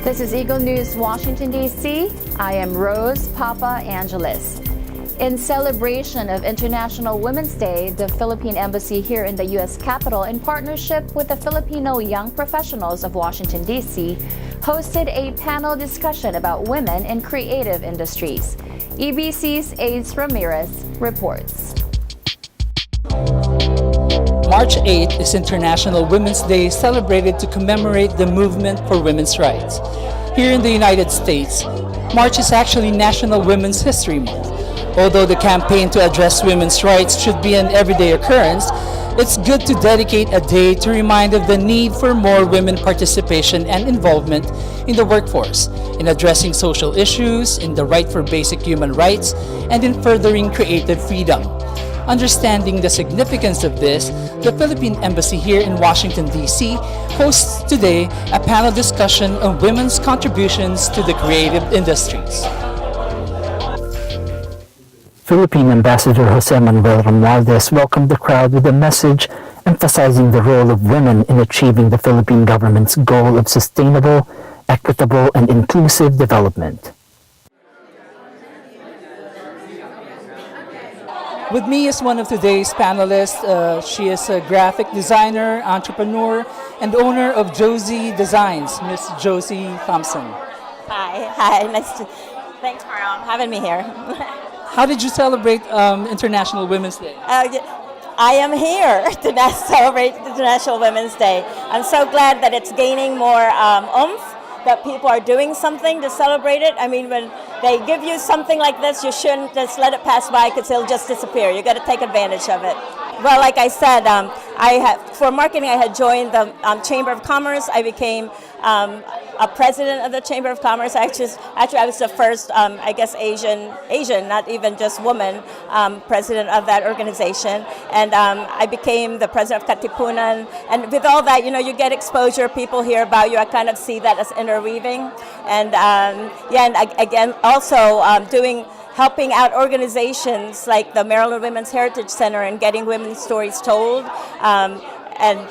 This is Eagle News, Washington, D.C. I am Rose Papa Angeles. In celebration of International Women's Day, the Philippine Embassy here in the U.S. Capitol, in partnership with the Filipino Young Professionals of Washington, D.C., hosted a panel discussion about women in creative industries. EBC's Ace Ramirez reports. March 8th is International Women's Day, celebrated to commemorate the movement for women's rights. Here in the United States, March is actually National Women's History Month. Although the campaign to address women's rights should be an everyday occurrence, it's good to dedicate a day to remind of the need for more women participation and involvement in the workforce, in addressing social issues, in the right for basic human rights, and in furthering creative freedom. Understanding the significance of this, the Philippine Embassy here in Washington, D.C. hosts today a panel discussion on women's contributions to the creative industries. Philippine Ambassador Jose Manuel Romualdez welcomed the crowd with a message emphasizing the role of women in achieving the Philippine government's goal of sustainable, equitable, and inclusive development. With me is one of today's panelists. She is a graphic designer, entrepreneur, and owner of Josie Designs, Miss Josie Thompson. Hi, thanks for having me here. How did you celebrate International Women's Day? I am here to celebrate International Women's Day. I'm so glad that it's gaining more oomph, that people are doing something to celebrate it. I mean, when they give you something like this, you shouldn't just let it pass by because it'll just disappear. You got to take advantage of it. Well, like I said, for marketing, I had joined the Chamber of Commerce. I became a president of the Chamber of Commerce. Actually, I was the first, Asian, not even just woman, president of that organization. And I became the president of Katipunan. And with all that, you get exposure. People hear about you. I kind of see that as interweaving. And again, also helping out organizations like the Maryland Women's Heritage Center and getting women's stories told. And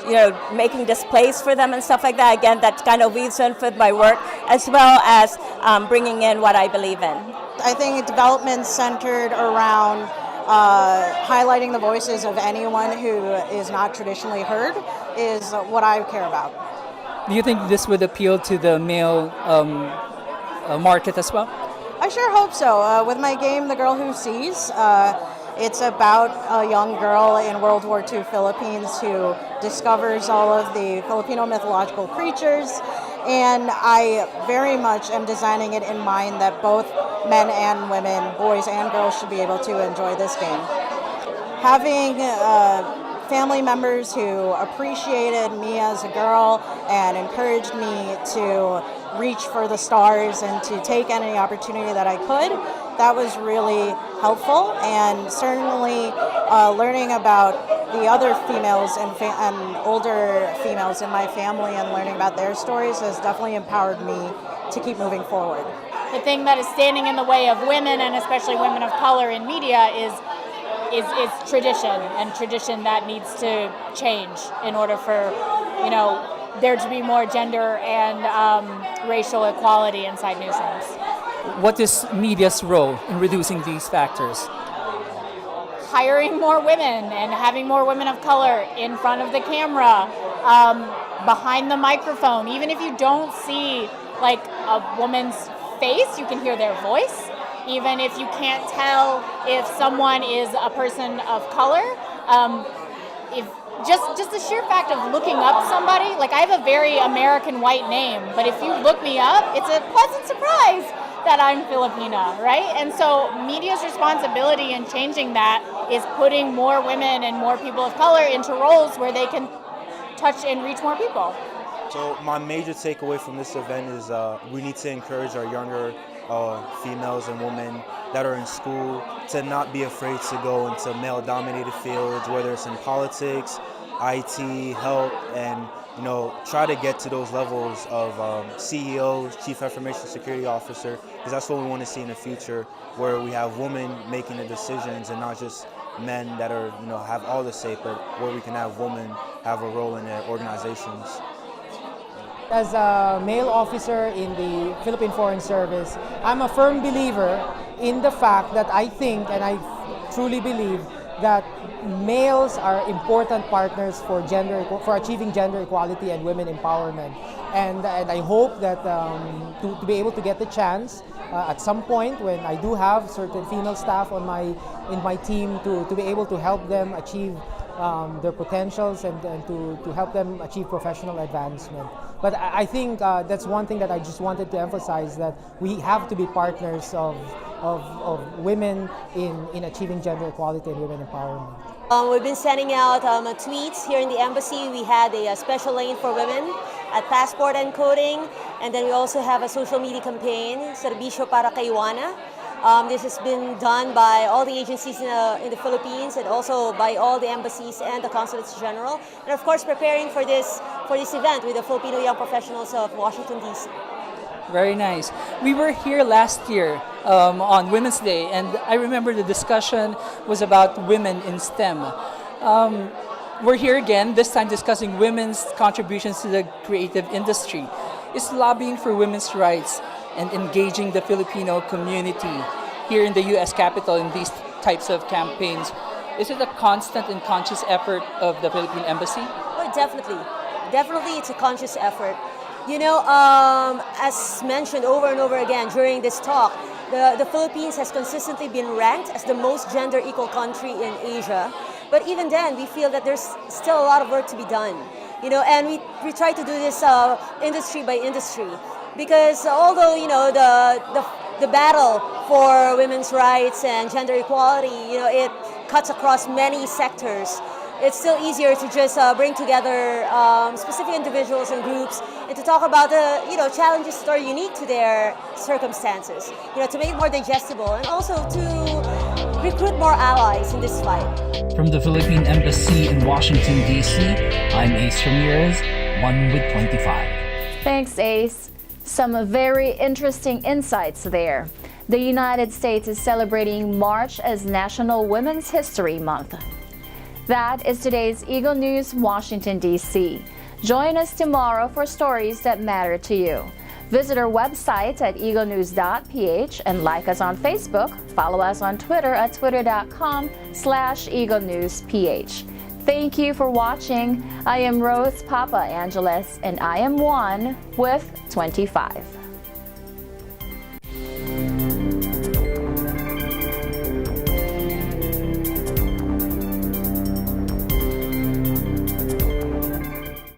making displays for them and stuff like that. Again, that kind of weaves in with my work, as well as bringing in what I believe in. I think development centered around highlighting the voices of anyone who is not traditionally heard is what I care about. Do you think this would appeal to the male market as well? I sure hope so. With my game, The Girl Who Sees, it's about a young girl in World War II Philippines who discovers all of the Filipino mythological creatures, and I very much am designing it in mind that both men and women, boys and girls, should be able to enjoy this game. Having family members who appreciated me as a girl and encouraged me to reach for the stars and to take any opportunity that I could, that was really helpful. And certainly learning about the other females and older females in my family and learning about their stories has definitely empowered me to keep moving forward. The thing that is standing in the way of women, and especially women of color in media, is tradition, and tradition that needs to change in order for there to be more gender and racial equality inside newsrooms. What is media's role in reducing these factors? Hiring more women and having more women of color in front of the camera, behind the microphone. Even if you don't see like a woman's face, you can hear their voice. Even if you can't tell if someone is a person of color, if just the sheer fact of looking up somebody, like I have a very American white name, but if you look me up, it's a pleasant surprise that I'm Filipina, right? And so media's responsibility in changing that is putting more women and more people of color into roles where they can touch and reach more people. So my major takeaway from this event is we need to encourage our younger females and women that are in school to not be afraid to go into male-dominated fields, whether it's in politics, IT, health, and try to get to those levels of CEOs, Chief Information Security Officer, because that's what we want to see in the future, where we have women making the decisions and not just men that are have all the say, but where we can have women have a role in their organizations. as a male officer in the Philippine Foreign Service, I'm a firm believer in the fact that I think and I truly believe that males are important partners for achieving gender equality and women empowerment. And I hope that to be able to get the chance at some point when I do have certain female staff in my team to be able to help them achieve their potentials and to help them achieve professional advancement. But I think that's one thing that I just wanted to emphasize, that we have to be partners of women in achieving gender equality and women empowerment. We've been sending out tweets here in the embassy. We had a special lane for women at passport encoding, and then we also have a social media campaign, Serbisyo para kay Juana. This has been done by all the agencies in the Philippines and also by all the embassies and the consulates general. And of course, preparing for this event with the Filipino Young Professionals of Washington, D.C. Very nice. We were here last year on Women's Day, and I remember the discussion was about women in STEM. We're here again, this time discussing women's contributions to the creative industry. Is lobbying for women's rights and engaging the Filipino community here in the U.S. Capitol in these types of campaigns, is it a constant and conscious effort of the Philippine Embassy? Oh, definitely. Definitely it's a conscious effort. You know, as mentioned over and over again during this talk, the Philippines has consistently been ranked as the most gender equal country in Asia. But even then, we feel that there's still a lot of work to be done. You know, and we try to do this industry by industry, because although, you know, the battle for women's rights and gender equality, you know, it cuts across many sectors. It's still easier to just bring together specific individuals and groups and to talk about the, you know, challenges that are unique to their circumstances, you know, to make it more digestible and also to recruit more allies in this fight. From the Philippine Embassy in Washington, D.C., I'm Ace Ramirez, 1 with 25. Thanks, Ace. Some very interesting insights there. The United States is celebrating March as National Women's History Month. That is today's Eagle News, Washington, D.C. Join us tomorrow for stories that matter to you. Visit our website at Eaglenews.PH and like us on Facebook. Follow us on Twitter at twitter.com/Eaglenews.PH. Thank you for watching. I am Rose Papa Angeles, and I am 1 with 25.